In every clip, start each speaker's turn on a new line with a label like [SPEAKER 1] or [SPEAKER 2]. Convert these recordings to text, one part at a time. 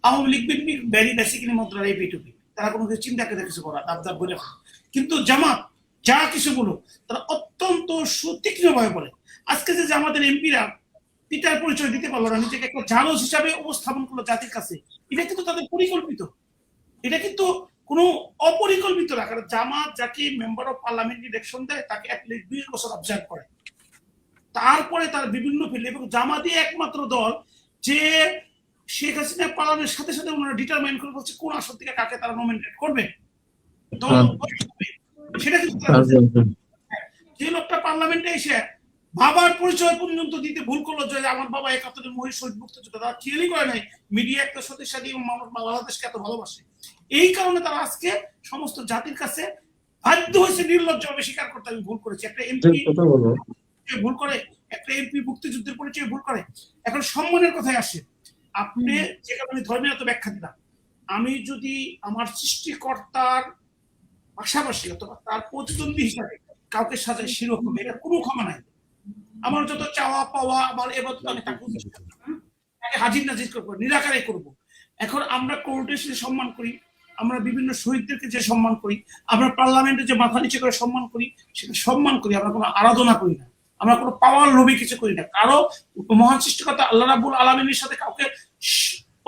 [SPEAKER 1] Awami League BNP Barry basically মুদ্রার এই পিটুপি, তারা কোনো কিছু চিন্তা করে কিছু করা দাব দাব বলে। কিন্তু জামাত যা কিছু বলো তারা অত্যন্ত সুতীক্ষ্ণভাবে বলে। আজকে যে আমাদের এমপিরা পিতার পরিচয় দিতে পারলো না, নিজেকে একটা জানোজ হিসাবে উপস্থাপন করলো জাতির কাছে, এটা কিন্তু তাদের পরিকল্পিত। এটা কিন্তু কোনো অপরিকল্পিত না, কারণ জামাত যাকে মেম্বার অফ পার্লামেন্ট ইলেকশন দেয় তাকে অ্যাটলিস্ট 20 বছর অবজার্ভ করে, তারপরে তার বিভিন্ন ফিল্ড, এবং জামাতই একমাত্র দল যে শেখ হাসিনা পালানোর সাথে সাথে ওনারা ডিটারমাইন করে বলছে কোন আসন থেকে কাকে তারা নমিনেট করবে। সেটা কিন্তু যে লোকটা পার্লামেন্টে এসে বাবার পরিচয় পর্যন্ত দিতে ভুল করলো, যে আমার বাবা 71 মহিলা শহীদ মুক্তিযোদ্ধা, তারা ক্লিয়ারই করে নাই মিডিয়া একটা সত্যি এবং মানুষ বাংলাদেশকে এত ভালোবাসে। এই কারণে তারা আজকে সমস্ত জাতির কাছে বাধ্য হয়েছে নির্লজ্জভাবে স্বীকার করতে আমি ভুল করেছি। একটা এমপি ভুল করে, একটা এমপি মুক্তিযুদ্ধের পরিচয় ভুল করে। এখন সম্মানের কথায় আসে, আপনি যে কারণে ধর্মের এত ব্যাখ্যা দিলাম, আমি যদি আমার সৃষ্টিকর্তার পাশাপাশি অথবা তার প্রতিদ্বন্দ্বী হিসাবে কাউকে সাজাই, সেরকম এটা কোনো ক্ষমা নাই। আমার যত চাওয়া পাওয়া, আমার এবার আমি তাকে হাজির নাজির করবো, নিরাকারে করব। এখন আমরা কোর্টে সে সম্মান করি, আমরা বিভিন্ন শহীদদেরকে যে সম্মান করি, আমরা পার্লামেন্টে যে মাথা নিচে করে সম্মান করি, সেটা সম্মান করি, আমরা কোনো আরাধনা করি না, আমরা কোনো পাওয়ার লোভী কিছু করি না, কারো মহান সৃষ্টিকর্তা আল্লাহ রাব্বুল আলামিনের সাথে কাউকে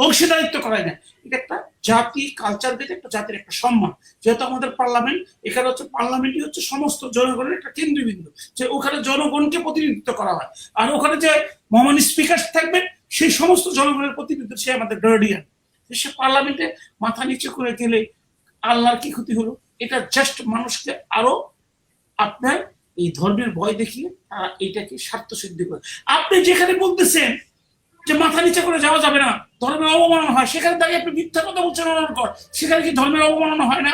[SPEAKER 1] অংশীদারিত্ব করায় না। এটা একটা জাতি কালচার ভেদে একটা জাতির একটা সম্মান। যেহেতু আমাদের পার্লামেন্ট, এখানে হচ্ছে পার্লামেন্টই হচ্ছে সমস্ত জনগণের একটা কেন্দ্রবিন্দু, যে ওখানে জনগণকে প্রতিনিধিত্ব করা হয়, আর ওখানে যে মহান স্পিকার থাকবেন সেই সমস্ত জনগণের প্রতিনিধিত্ব, সে আমাদের গার্ডিয়ান। সে পার্লামেন্টে মাথা নিচু করে গেলে আল্লাহর কি ক্ষতি হলো? এটা জাস্ট মানুষকে আরো আপনার এই ধর্মের ভয় দেখিয়ে তারা এইটাকে স্বার্থ সিদ্ধ করে। আপনি যেখানে বলতেছেন যে মাথা নিচে করে যাওয়া যাবে না, ধর্মের অবমাননা হয়, সেখানে দাঁড়িয়ে আপনি মিথ্যা কথা বলছেন ওনার পর, সেখানে কি ধর্মের অবমাননা হয় না?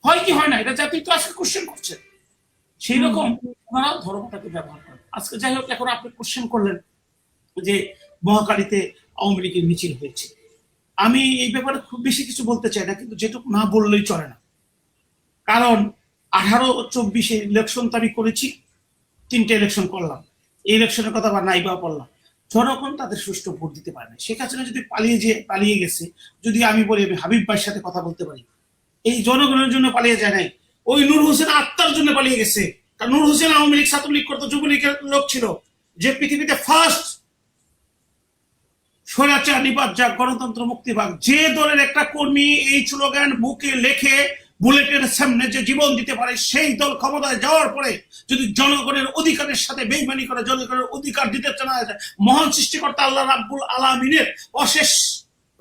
[SPEAKER 1] হয় কি হয় না? এটা জাতি তো আজকে কোশ্চেন করছে। সেই রকম ওনারা ধর্মটাকে ব্যবহার করেন আজকে। যাই হোক, এখন আপনি কোশ্চেন করলেন যে মহাকালীতে আওয়ামী লীগের মিছিল হয়েছে। আমি এই ব্যাপারে খুব বেশি কিছু বলতে চাই না, কিন্তু যেটুকু না বললেই চলে না। কারণ 18-24 ইলেকশন তো আমি করেছি, 3টে ইলেকশন করলাম, এই ইলেকশনের কথা আবার নাই বা বললাম। জনগণ তাদের সুষ্ঠু ভোট দিতে পারে না। শেখ হাসিনা যদি পালিয়ে গেছে, যদি আমি বলি আমি হাবিব ভাইয়ের সাথে কথা বলতে পারি, এই জনগণের জন্য পালিয়ে যায় নাই, ওই নূর হোসেন আত্মার জন্য পালিয়ে গেছে। কারণ নূর হোসেন আওয়ামী লীগ ছাত্রলীগ করতো, যুবলীগের লোক ছিল, যে পৃথিবীতে ফার্স্ট স্বৈরাচার নিপাত যাক গণতন্ত্র মুক্তিভাগ, যে দলের একটা কর্মী এই স্লোগান বুকে লেখে বুলেটের সামনে যে জীবন দিতে পারে, সেই দল ক্ষমতায় যাওয়ার পরে যদি জনগণের অধিকারের সাথে বেইমানি করে, জনগণের অধিকার দিতে না যায়, মহান সৃষ্টিকর্তা আল্লাহ রাব্বুল আলামিনের অশেষ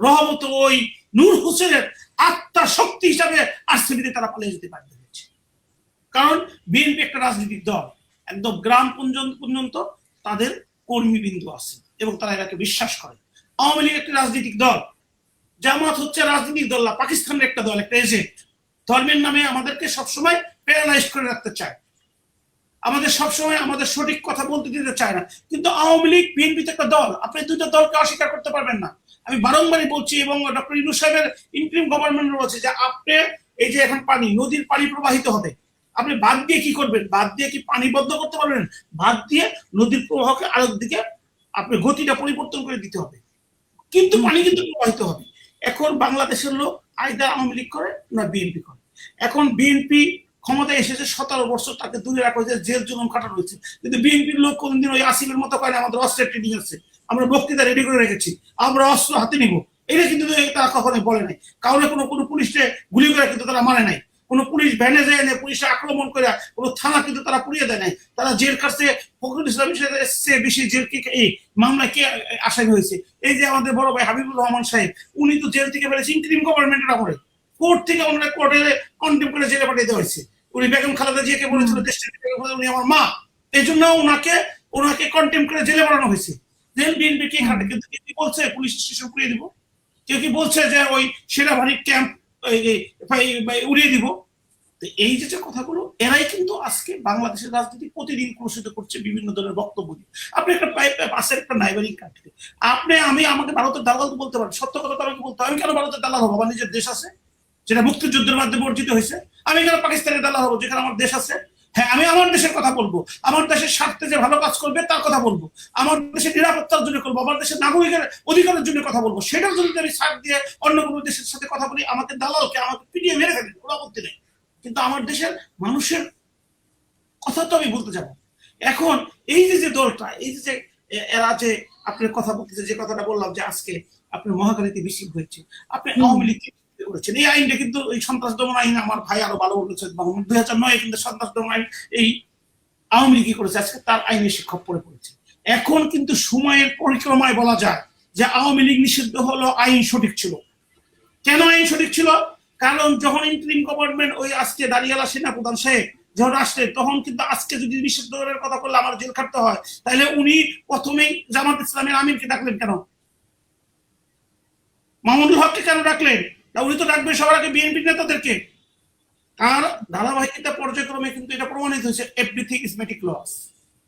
[SPEAKER 1] রহমত ওই নূর হোসেনের আত্মা শক্তি হিসাবে আরসিবিতে তারা পালিয়ে যেতে বাধ্য হয়েছে। কারণ বিএনপি একটা রাজনৈতিক দল, একদম গ্রাম পর্যন্ত তাদের কর্মীবৃন্দ আছে এবং তারা এটাকে বিশ্বাস করে। আওয়ামী লীগ একটা রাজনৈতিক দল, জামাত হচ্ছে রাজনৈতিক দল না, পাকিস্তানের একটা দল, একটা এজেন্ট। ধর্মের নামে আমাদেরকে সবসময় প্যারালাইজ করে রাখতে চায়, আমাদের সবসময় আমাদের সঠিক কথা বলতে দিতে চায় না। কিন্তু আওয়ামী লীগ বিএনপি একটা দল, আপনি দুটো দলকে অস্বীকার করতে পারবেন না। আমি বারংবারই বলছি, এবং ডক্টর ইউনূস সাহেবের ইন্টারিম গভর্নমেন্ট বলছে যে আপনি এই যে এখন পানি, নদীর পানি প্রবাহিত হবে, আপনি বাদ দিয়ে কি করবেন? বাদ দিয়ে কি পানি বদ্ধ করতে পারবেন? বাদ দিয়ে নদীর প্রবাহকে আরেক দিকে আপনি গতিটা পরিবর্তন করে দিতে হবে, কিন্তু পানি কিন্তু প্রবাহিত হবে। এখন বাংলাদেশের লোক আইদার আওয়ামী লীগ করে না বিএনপি করে। এখন বিএনপি ক্ষমতায় এসেছে 17 বছর, তাকে দূরে রাখা হয়েছে, জেল জুলুম কাটানো হয়েছে। কিন্তু বিএনপির লোক কোনদিন ওই আসিফের মতো করে আমাদের অস্ত্রের ট্রেনিং আছে, আমরা বক্তৃতা রেডি করে রেখেছি, আমরা অস্ত্র হাতে নিব, এটা কিন্তু তারা কখনোই বলে নাই। কারণে কোনো পুলিশকে গুলি করে কিন্তু তারা মানে নাই, কোনো পুলিশ ভ্যানে যায় না, পুলিশে আক্রমণ করে কোনো থানা কিন্তু তারা পুড়িয়ে দেয় নাই। তারা জেল কাটছে, ফখরুল ইসলামের বেশি জেল কি এই মামলায় কে আসামি হয়েছে? এই যে আমাদের বড় ভাই হাবিবুর রহমান সাহেব, উনি তো জেল থেকে বেরিয়েছে ইন্টারিম গভর্নমেন্টের আমলে, কোর্ট থেকে ওনারা কোর্টে কন্টেম করে জেলে পাঠিয়ে দেওয়া হয়েছে। উনি বেগম খালেদা জিয়াকে বলেছিল উনি আমার মা, এই জন্য ওনাকে কন্টেম করে জেলে পাঠানো হয়েছে। জেল বিএনপি কে খাটে, কিন্তু কি বলছে পুলিশ স্টেশন পুড়িয়ে দিব, কেউ কি বলছে যে ওই সেনাবাহিনীর ক্যাম্প উড়িয়ে দিব। তো এই যে কথাগুলো, এরাই কিন্তু আজকে বাংলাদেশের রাজনীতি প্রতিদিন কলুষিত করছে বিভিন্ন ধরনের বক্তব্য দিয়ে। আপনি একটা পাশের একটা নাইবারিং কান্ট্রি, আমাকে ভারতের দালাল বলতে পারেন, সত্য কথা তো আমাকে বলতে হবে। আমি কেন ভারতের দালাল হবো? আমার নিজের দেশ আছে, যেটা মুক্তিযুদ্ধের মাধ্যমে অর্জিত হয়েছে। আমি কেন পাকিস্তানের দালাল হবো, যেখানে আমার দেশ আছে? হ্যাঁ, আমি আমার দেশের কথা বলবো, আমার দেশের স্বার্থে যে ভালো কাজ করবে তার কথা বলবো, আমার দেশের নিরাপত্তার জন্য করবো, আমার দেশের নাগরিকের অধিকারের জন্য কথা বলবো। সেটার জন্য আমি ছাড় দিয়ে অন্য কোনো দেশের সাথে কথা বলি, আমাকে দালালকে আমাকে পিটিয়ে মেরে ফেলেন, কোনো আপত্তি নেই, কিন্তু আমার দেশের মানুষের কথা তো আমি বলতে যাবো। এখন এই যে দলটা, এই যে এরা যে আপনার কথা বলতেছে, যে কথাটা বললাম যে আজকে আপনার মহাখালীতে মিছিল হয়েছে, আপনি আওয়ামী লীগ করেছেন এই আইনটা, কিন্তু এই সন্ত্রাস দমন আইন আমার ভাই আরো ভালো বলেছে, 2009 কিন্তু সন্ত্রাস দমন আইন এই আওয়ামী লীগই করেছে, আজকে তার আইনের শিক্ষক পড়ে পড়েছে। এখন কিন্তু সময়ের পরিক্রমায় বলা যায় যে আওয়ামী লীগ নিষিদ্ধ হলো, আইন সঠিক ছিল। কেন আইন সঠিক ছিল? কারণ যখন ইন্টারিম গভর্নমেন্ট ওই আজকে দাঁড়িয়ালা সেনাপ্রধান সাহেব যখন আসলেন, তখন কিন্তু আজকে যদি নিষিদ্ধ করার কথা করলে আমার জেল খাটতে হয়, তাহলে উনি প্রথমেই জামাত ইসলামের আমিরকে ডাকলেন কেন? মামুনুল হককে কেন ডাকলেন? উনি তো ডাকবেন সবার আগে বিএনপি নেতাদেরকে। আর ধারাবাহিকতা পর্যায়ক্রমে কিন্তু এটা প্রমাণিত হয়েছে, এভরিথিং ইজ মেটিকুলাস।